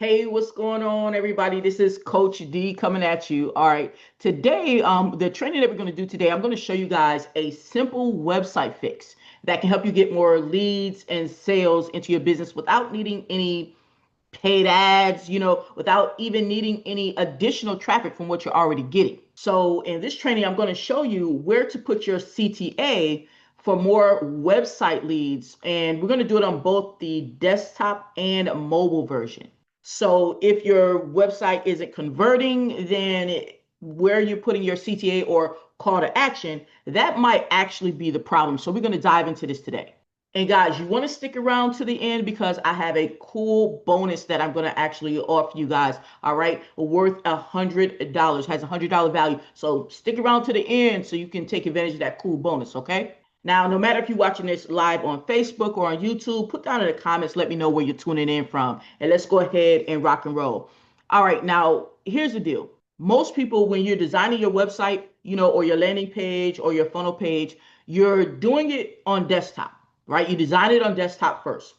Hey, what's going on, everybody? This is Coach D coming at you. All right, today, the training that we're going to do today, I'm going to show you guys a simple website fix that can help you get more leads and sales into your business without needing any paid ads, without even needing any additional traffic from what you're already getting. So, in this training, I'm going to show you where to put your CTA for more website leads, and we're going to do it on both the desktop and mobile version. So if your website isn't converting, then where you're putting your CTA or call to action, that might actually be the problem. So we're going to dive into this today. And guys, you want to stick around to the end because I have a cool bonus that I'm going to actually offer you guys. All right, worth $100, has $100 value. So stick around to the end so you can take advantage of that cool bonus. Okay. Now, no matter if you're watching this live on Facebook or on YouTube, put down in the comments, let me know where you're tuning in from, and let's go ahead and rock and roll. All right, now here's the deal. Most people, when you're designing your website, or your landing page or your funnel page, you're doing it on desktop, right? You design it on desktop first.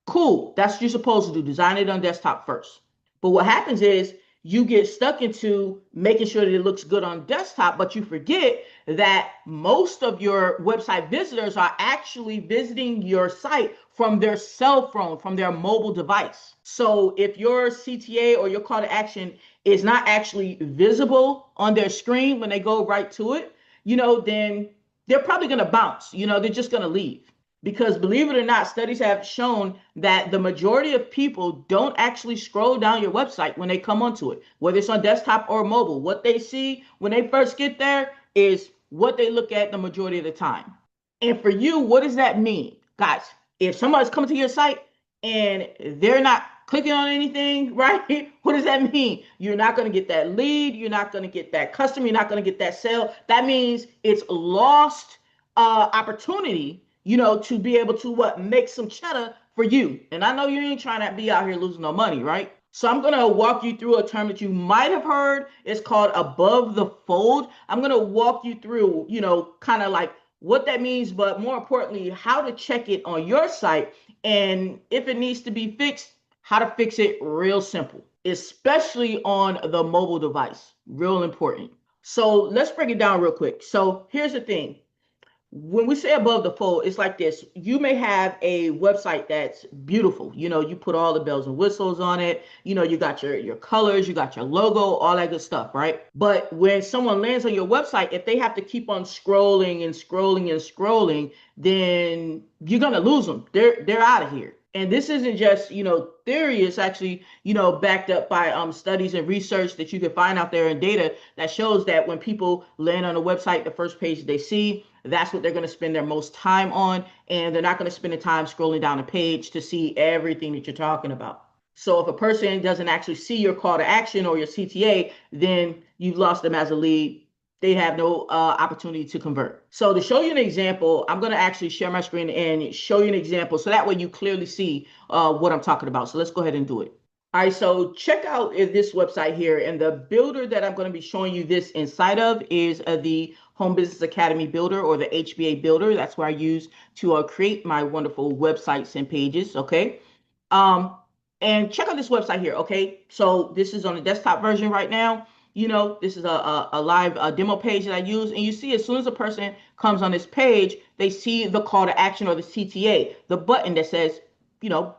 Cool, that's what you're supposed to do, design it on desktop first. But what happens is you get stuck into making sure that it looks good on desktop, but you forget that most of your website visitors are actually visiting your site from their cell phone, from their mobile device. So if your CTA or your call to action is not actually visible on their screen when they go right to it, then they're probably going to bounce, they're just going to leave. Because believe it or not, studies have shown that the majority of people don't actually scroll down your website when they come onto it, whether it's on desktop or mobile. What they see when they first get there is what they look at the majority of the time. And for you, what does that mean? Guys, if somebody's coming to your site and they're not clicking on anything, right? What does that mean? You're not going to get that lead. You're not going to get that customer. You're not going to get that sale. That means it's lost opportunity, to be able to make some cheddar for you. And I know you ain't trying to be out here losing no money, right? So I'm going to walk you through a term that you might have heard. It's called above the fold. I'm going to walk you through, kind of like what that means, but more importantly, how to check it on your site. And if it needs to be fixed, how to fix it real simple, especially on the mobile device. Real important. So let's break it down real quick. So here's the thing. When we say above the fold, it's like this. You may have a website that's beautiful. You put all the bells and whistles on it. You got your colors, you got your logo, all that good stuff, right? But when someone lands on your website, if they have to keep on scrolling and scrolling and scrolling, then you're gonna lose them. They're out of here. And this isn't just, theory. It's actually, backed up by studies and research that you can find out there and data that shows that when people land on a website, the first page they see, that's what they're going to spend their most time on. And they're not going to spend the time scrolling down a page to see everything that you're talking about. So if a person doesn't actually see your call to action or your CTA, then you've lost them as a lead. They have no opportunity to convert. So to show you an example, I'm going to actually share my screen and show you an example so that way you clearly see what I'm talking about. So let's go ahead and do it. All right, so check out this website here, and the builder that I'm going to be showing you this inside of is the Home Business Academy Builder, or the HBA Builder. That's where I use to create my wonderful websites and pages, okay? And check out this website here, okay? So this is on the desktop version right now. This is a live demo page that I use, and you see as soon as a person comes on this page, they see the call to action or the CTA, the button that says,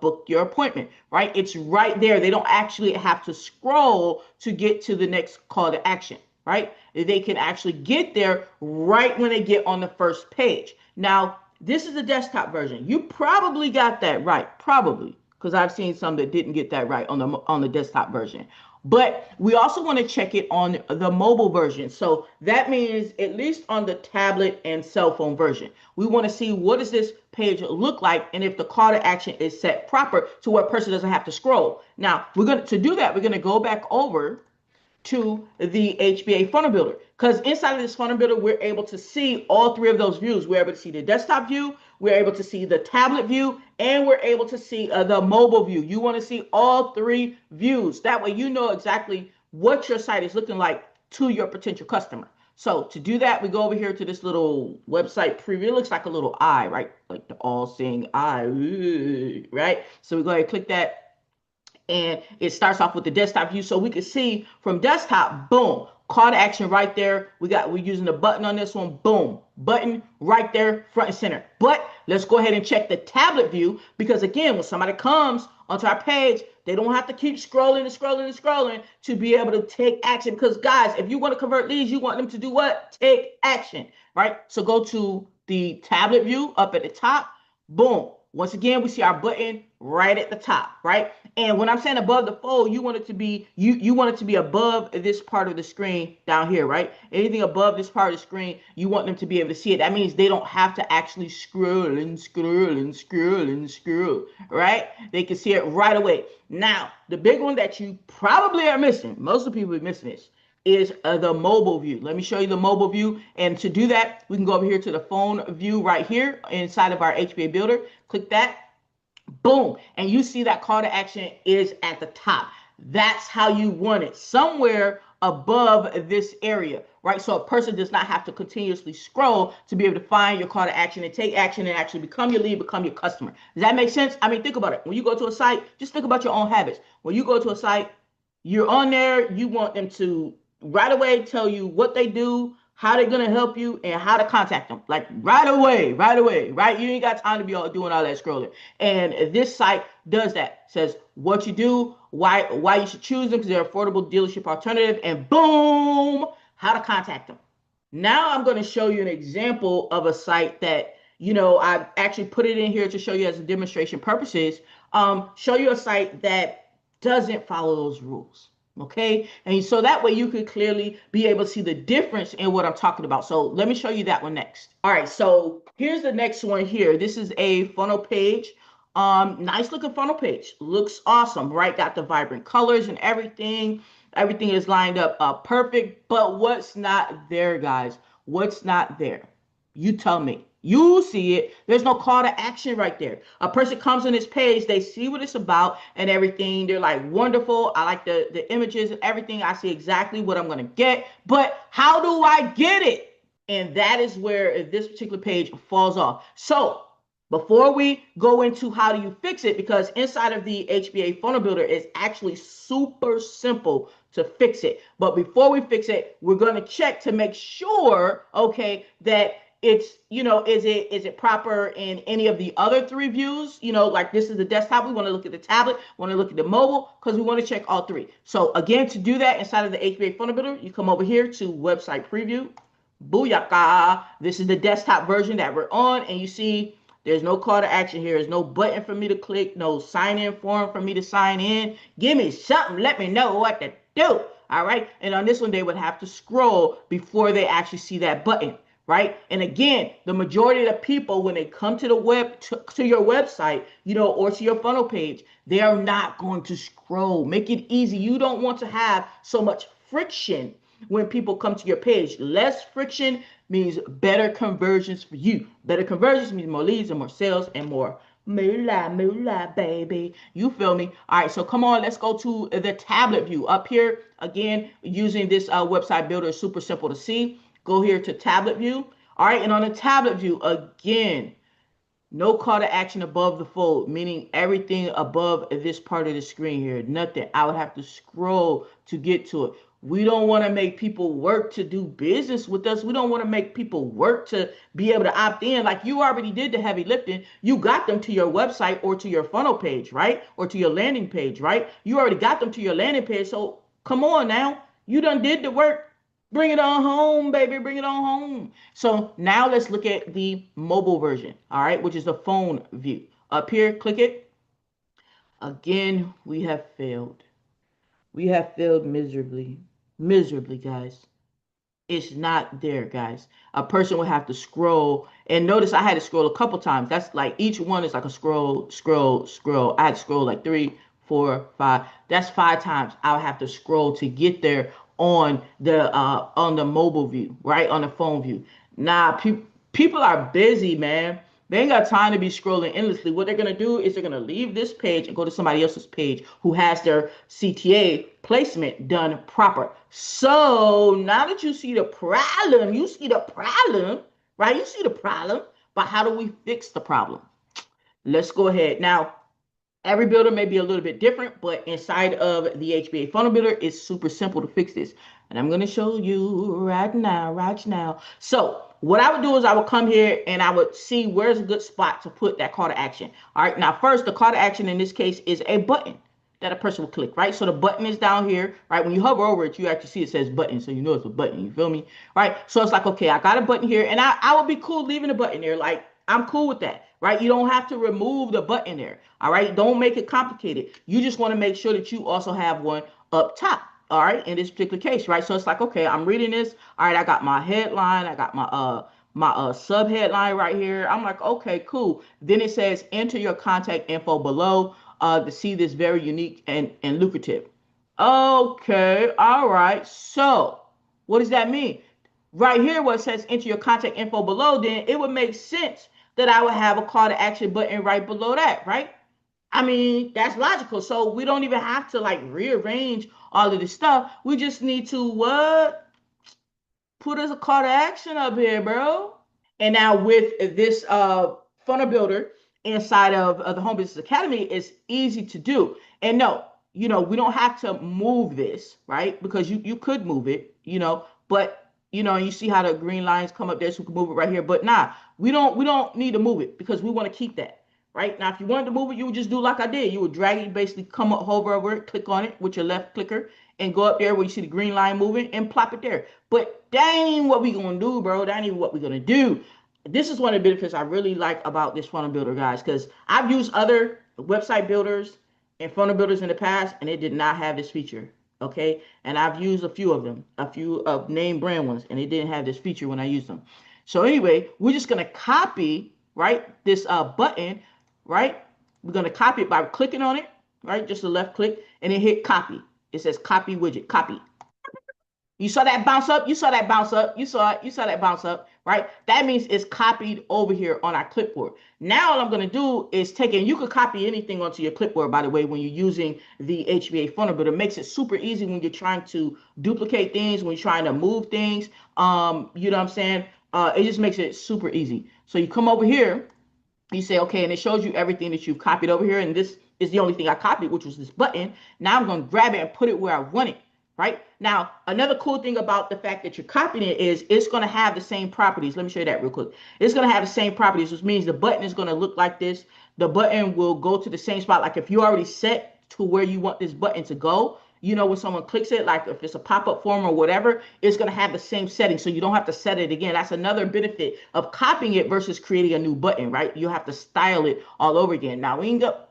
book your appointment, right? It's right there. They don't actually have to scroll to get to the next call to action, right? They can actually get there right when they get on the first page. Now, this is the desktop version. You probably got that right, probably, because I've seen some that didn't get that right on the desktop version. But we also want to check it on the mobile version. So that means at least on the tablet and cell phone version. We want to see what does this page look like and if the call to action is set proper to where a person doesn't have to scroll. Now, to do that, we're going to go back over to the HBA funnel builder, because inside of this funnel builder, we're able to see all three of those views. We're able to see the desktop view, we're able to see the tablet view, and we're able to see the mobile view. You want to see all three views. That way you know exactly what your site is looking like to your potential customer. So to do that, we go over here to this little website preview. It looks like a little eye, right? Like the all-seeing eye, right? So we go ahead and click that. And it starts off with the desktop view, so we can see from desktop, boom, call to action right there. We're using the button on this one, boom, button right there, front and center. But let's go ahead and check the tablet view, because again, when somebody comes onto our page, they don't have to keep scrolling and scrolling and scrolling to be able to take action. Because guys, if you want to convert leads, you want them to do what? Take action, right? So go to the tablet view up at the top, boom. Once again, we see our button right at the top, right? And when I'm saying above the fold, you want it to be you want it to be above this part of the screen down here, right? Anything above this part of the screen, you want them to be able to see it. That means they don't have to actually scroll and scroll and scroll and scroll, right? They can see it right away. Now, the big one that you probably are missing, most of the people are missing this, is the mobile view. Let me show you the mobile view. And to do that, we can go over here to the phone view right here inside of our HBA Builder. Click that. Boom. And you see that call to action is at the top. That's how you want it. Somewhere above this area, right? So a person does not have to continuously scroll to be able to find your call to action and take action and actually become your lead, become your customer. Does that make sense? I mean, think about it. When you go to a site, just think about your own habits. When you go to a site, you're on there, you want them to right away tell you what they do, how they're going to help you, and how to contact them. Like right away, right? You ain't got time to be doing all that scrolling. And this site does that. Says what you do, why you should choose them, because they're affordable dealership alternative, and boom, how to contact them. Now I'm going to show you an example of a site that, you know, I actually put it in here to show you as a demonstration purposes. Show you a site that doesn't follow those rules. Okay, and so that way you could clearly be able to see the difference in what I'm talking about. So let me show you that one next. All right, so here's the next one here. This is a funnel page. Nice looking funnel page. Looks awesome, right? Got the vibrant colors and everything. Everything is lined up perfect. But what's not there, guys? What's not there? You tell me. You see it. There's no call to action right there. A person comes on this page, they see what it's about and everything. They're like, wonderful. I like the images and everything. I see exactly what I'm going to get. But how do I get it? And that is where this particular page falls off. So before we go into how do you fix it, because inside of the HBA Funnel Builder is actually super simple to fix it. But before we fix it, we're going to check to make sure, okay, that it's, you know, is it proper in any of the other three views? You know, like this is the desktop. We want to look at the tablet, want to look at the mobile, because we want to check all three. So again, to do that inside of the HBA Funnel Builder, you come over here to website preview. Booyaka. This is the desktop version that we're on. And you see there's no call to action here. There's no button for me to click, no sign in form for me to sign in. Give me something. Let me know what to do. All right. And on this one, they would have to scroll before they actually see that button. Right. And again, the majority of the people, when they come to the web, to your website, you know, or to your funnel page, they are not going to scroll. Make it easy. You don't want to have so much friction when people come to your page. Less friction means better conversions for you. Better conversions means more leads and more sales and more moolah, baby. You feel me? All right, so come on, let's go to the tablet view. Up here, again, using this website builder is super simple to see. Go here to tablet view. All right, and on the tablet view, again, no call to action above the fold, meaning everything above this part of the screen here, nothing. I would have to scroll to get to it. We don't want to make people work to do business with us. We don't want to make people work to be able to opt in. Like you already did the heavy lifting. You got them to your website or to your funnel page, right? Or to your landing page, right? You already got them to your landing page. So come on now. You done did the work. Bring it on home, baby. Bring it on home. So now let's look at the mobile version, all right, which is the phone view. Up here, click it. Again, we have failed. We have failed miserably. Miserably, guys. It's not there, guys. A person would have to scroll. And notice I had to scroll a couple times. That's like each one is like a scroll. I had to scroll like 3, 4, 5. That's 5 times I would have to scroll to get there on the mobile view, right? On the phone view. Nah, people are busy, man. They ain't got time to be scrolling endlessly. What they're going to do is they're going to leave this page and go to somebody else's page who has their CTA placement done proper. So now that you see the problem, right? You see the problem, but how do we fix the problem? Let's go ahead. Now, Every builder may be a little bit different, but inside of the HBA funnel builder, it's super simple to fix this. And I'm going to show you right now, right now. So what I would do is I would come here and I would see where's a good spot to put that call to action. All right. Now, first, the call to action in this case is a button that a person will click, right? So the button is down here, right? When you hover over it, you actually see it says button. So you know it's a button. You feel me? Right. So it's like, okay, I got a button here and I would be cool leaving the button there. Like, I'm cool with that, right? You don't have to remove the button there. All right. Don't make it complicated. You just want to make sure that you also have one up top. All right. In this particular case, right? So it's like, okay, I'm reading this. All right. I got my headline. I got my sub headline right here. I'm like, okay, cool. Then it says enter your contact info below to see this very unique and lucrative. Okay. All right. So what does that mean? Right here, where it says enter your contact info below, then it would make sense that I would have a call to action button right below that, right? I mean, that's logical. So we don't even have to like rearrange all of this stuff. We just need to what? Put as a call to action up here, bro. And now with this funnel builder inside of the Home Business Academy, it's easy to do. And no, you know, we don't have to move this, right? Because you could move it, you know, but you know, you see how the green lines come up there, so we can move it right here. But nah, we don't need to move it because we want to keep that. Right now, if you wanted to move it, you would just do like I did. You would drag it, basically come up, hover over it, click on it with your left clicker, and go up there where you see the green line moving and plop it there. But that ain't what we gonna do, bro. That ain't what we're gonna do. This is one of the benefits I really like about this funnel builder, guys, because I've used other website builders and funnel builders in the past, and it did not have this feature. Okay, and I've used a few of them, a few of name brand ones, and it didn't have this feature when I used them. So anyway, we're just gonna copy, right, this button, right? We're gonna copy it by clicking on it, right? Just a left click, and then hit copy. It says copy widget, copy. You saw that bounce up? You saw that bounce up. You saw it. You saw that bounce up, right? That means it's copied over here on our clipboard. Now all I'm going to do is take it. And you could copy anything onto your clipboard, by the way, when you're using the HBA funnel, but it makes it super easy when you're trying to duplicate things, when you're trying to move things. You know what I'm saying? It just makes it super easy. So you come over here, you say, okay, and it shows you everything that you've copied over here. And this is the only thing I copied, which was this button. Now I'm going to grab it and put it where I want it. Right now, another cool thing about the fact that you're copying it is it's going to have the same properties. Let me show you that real quick. It's going to have the same properties, which means the button is going to look like this. The button will go to the same spot. Like if you already set to where you want this button to go, you know, when someone clicks it, like if it's a pop-up form or whatever, it's going to have the same setting. So you don't have to set it again. That's another benefit of copying it versus creating a new button, right? You have to style it all over again. Now, we ain't got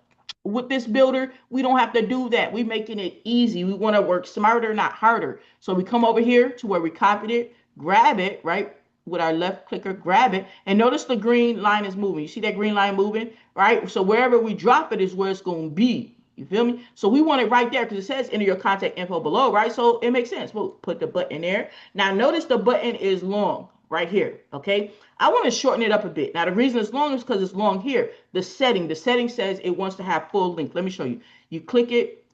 with this builder, we don't have to do that. We're making it easy. We want to work smarter, not harder. So we come over here to where we copied it, grab it, right? With our left clicker, grab it. And notice the green line is moving. You see that green line moving, right? So wherever we drop it is where it's going to be. You feel me? So we want it right there because it says enter your contact info below, right? So it makes sense. We'll put the button there. Now notice the button is long right here, okay? I want to shorten it up a bit. Now, the reason it's long is because it's long here. The setting says it wants to have full length. Let me show you. You click it,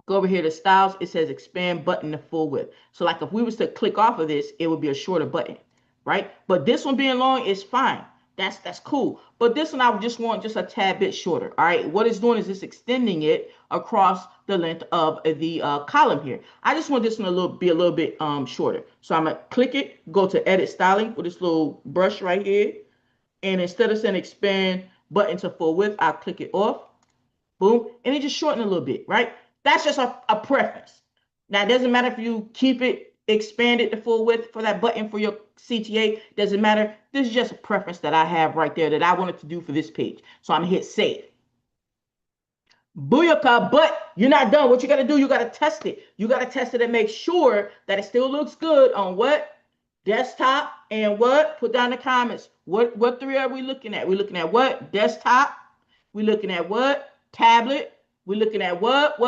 go over here to styles. It says expand button to full width. So like if we was to click off of this, it would be a shorter button, right? But this one being long is fine. That's cool. But this one I would just want just a tad bit shorter. All right. What it's doing is it's extending it across the length of the column here. I just want this one be a little bit shorter. So I'm gonna click it, go to edit styling with this little brush right here. And instead of saying expand button to full width, I'll click it off. Boom. And it just shorten a little bit, right? That's just a preference. Now it doesn't matter if you keep it expanded to full width for that button for your CTA. Doesn't matter. This is just a preference that I have right there that I wanted to do for this page. So I'm gonna hit save. Booyaka, but you're not done. What you got to do, you got to test it. You got to test it and make sure that it still looks good on what? Desktop and what? Put down in the comments. What three are we looking at? We're looking at what? Desktop. We're looking at what? Tablet. We're looking at what?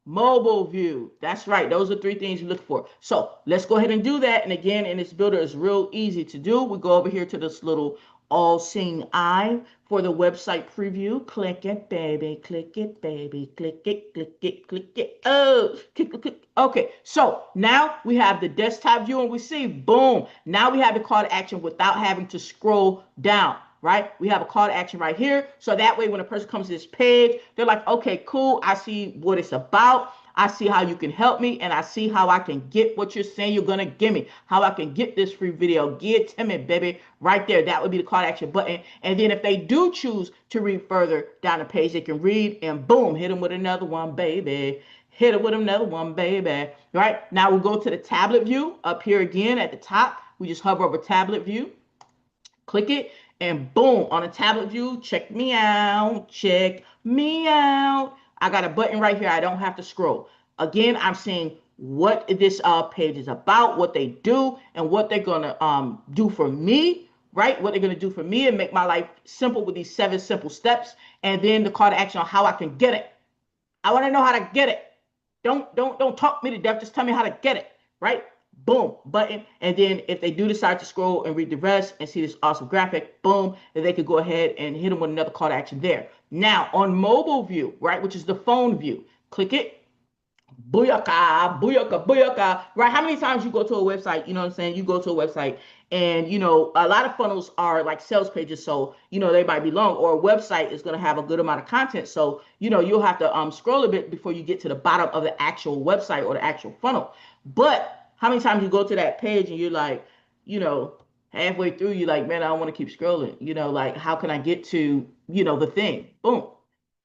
Mobile view. That's right. Those are three things you look for. So let's go ahead and do that. And again, in this builder is real easy to do. We go over here to this little all-seeing eye for the website preview. Click it, baby. Click it, baby. Click it, click it, click it. Oh, click. Okay, so now we have the desktop view and we see, boom. Now we have the call to action without having to scroll down. right? We have a call to action right here. So that way, when a person comes to this page, they're like, okay, cool. I see what it's about. I see how you can help me, and I see how I can get what you're saying you're going to give me, how I can get this free video. Get it to me, baby, right there. That would be the call to action button. And then if they do choose to read further down the page, they can read and boom, hit them with another one, baby. Hit it with another one, baby. Right? Now we'll go to the tablet view up here again at the top. We just hover over tablet view, click it, and boom, on the tablet view, check me out, check me out. I got a button right here. I don't have to scroll. Again, I'm seeing what this page is about, what they do, and what they're going to do for me, right? What they're going to do for me and make my life simple with these 7 simple steps. And then the call to action on how I can get it. I want to know how to get it. Don't talk me to death. Just tell me how to get it, right? Boom, button. And then if they do decide to scroll and read the rest and see this awesome graphic, boom, then they could go ahead and hit them with another call to action there. Now on mobile view, right, which is the phone view, click it. Booyaka, booyaka, booyaka, right? How many times you go to a website, you know what I'm saying? You go to a website and, you know, a lot of funnels are like sales pages. So, you know, they might be long, or a website is going to have a good amount of content. So, you know, you'll have to scroll a bit before you get to the bottom of the actual website or the actual funnel. But how many times you go to that page and you're like, you know, halfway through, you're like, man, I don't want to keep scrolling. You know, like, how can I get to, you know, the thing? Boom.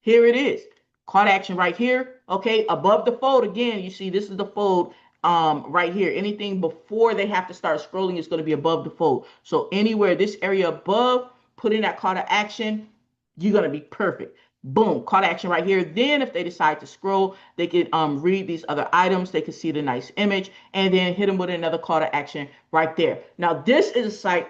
Here it is. Call to action right here. Okay, above the fold again, you see this is the fold right here. Anything before they have to start scrolling is going to be above the fold. So anywhere this area above, put in that call to action, you're going to be perfect. Boom, call to action right here. Then if they decide to scroll, they can read these other items. They can see the nice image and then hit them with another call to action right there. Now this is a site.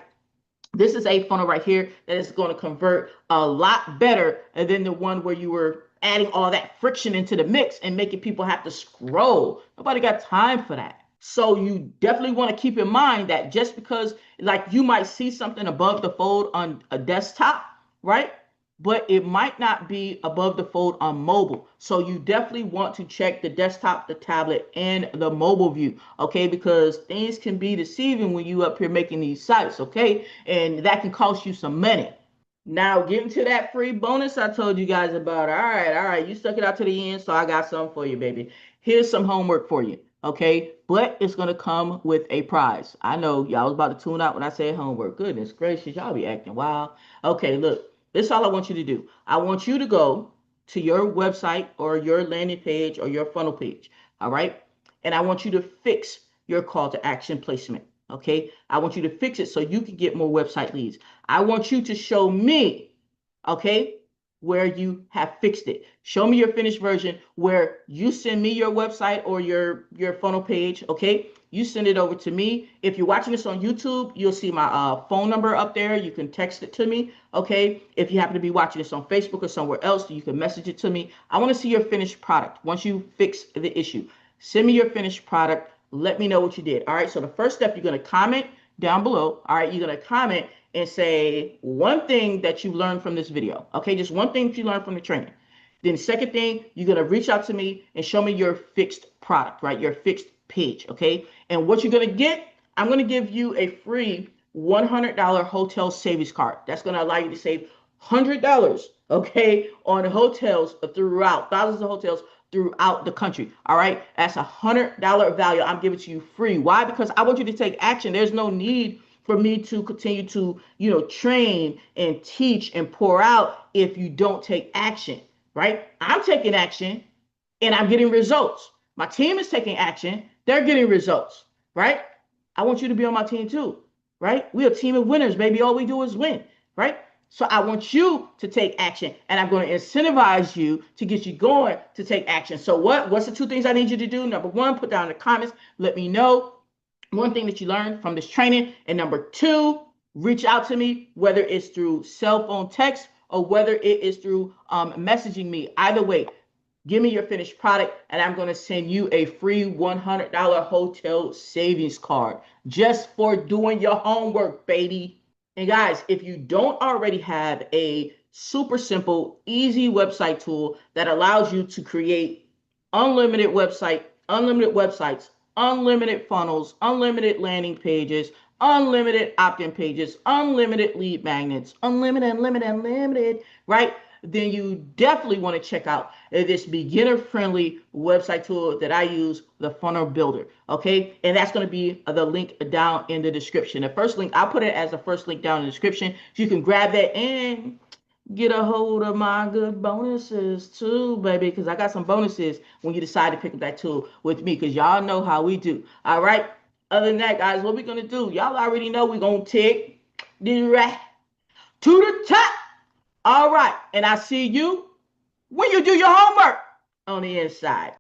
This is a funnel right here that is going to convert a lot better than the one where you were adding all that friction into the mix and making people have to scroll. Nobody got time for that. So you definitely want to keep in mind that just because, like, you might see something above the fold on a desktop, right? But it might not be above the fold on mobile. So you definitely want to check the desktop, the tablet, and the mobile view, okay? Because things can be deceiving when you up here making these sites, okay? And that can cost you some money. Now, getting to that free bonus I told you guys about. All right, you stuck it out to the end, so I got something for you, baby. Here's some homework for you, okay? But it's going to come with a prize. I know y'all was about to tune out when I said homework. Goodness gracious, y'all be acting wild. Okay, look, this is all I want you to do. I want you to go to your website or your landing page or your funnel page, all right? And I want you to fix your call to action placement. Okay, I want you to fix it so you can get more website leads. I want you to show me, okay, where you have fixed it. Show me your finished version where you send me your website or your funnel page, okay? You send it over to me. If you're watching this on YouTube, you'll see my phone number up there. You can text it to me, okay? If you happen to be watching this on Facebook or somewhere else, you can message it to me. I want to see your finished product once you fix the issue. Send me your finished product. Let me know what you did. All right, so the first step, you're going to comment down below. All right, you're going to comment and say one thing that you learned from this video. Okay, just one thing that you learned from the training. Then the second thing, you're going to reach out to me and show me your fixed product, right? Your fixed page, okay? And what you're going to get, I'm going to give you a free $100 hotel savings card. That's going to allow you to save $100, okay, on hotels throughout, thousands of hotels throughout the country. All right, that's $100 value I'm giving to you free. Why? Because I want you to take action. There's no need for me to continue to, you know, train and teach and pour out if you don't take action, right? I'm taking action and I'm getting results. My team is taking action. They're getting results, right? I want you to be on my team too, right? We're a team of winners, baby. All we do is win, right? So I want you to take action, and I'm going to incentivize you to get you going to take action. So what's the 2 things I need you to do? Number 1, put down in the comments. Let me know one thing that you learned from this training. And number 2, reach out to me, whether it's through cell phone text or whether it is through messaging me. Either way, give me your finished product, and I'm going to send you a free $100 hotel savings card just for doing your homework, baby. And guys, if you don't already have a super simple, easy website tool that allows you to create unlimited websites, unlimited funnels, unlimited landing pages, unlimited opt-in pages, unlimited lead magnets, unlimited, right? Then you definitely want to check out this beginner-friendly website tool that I use, the Funnel Builder, okay? And that's going to be the link down in the description. The first link, I'll put it as the first link down in the description. So you can grab that and get a hold of my good bonuses too, baby, because I got some bonuses when you decide to pick up that tool with me, because y'all know how we do, all right? Other than that, guys, what we're going to do, y'all already know we're going to take the right to the top. All right, and I see you when you do your homework on the inside.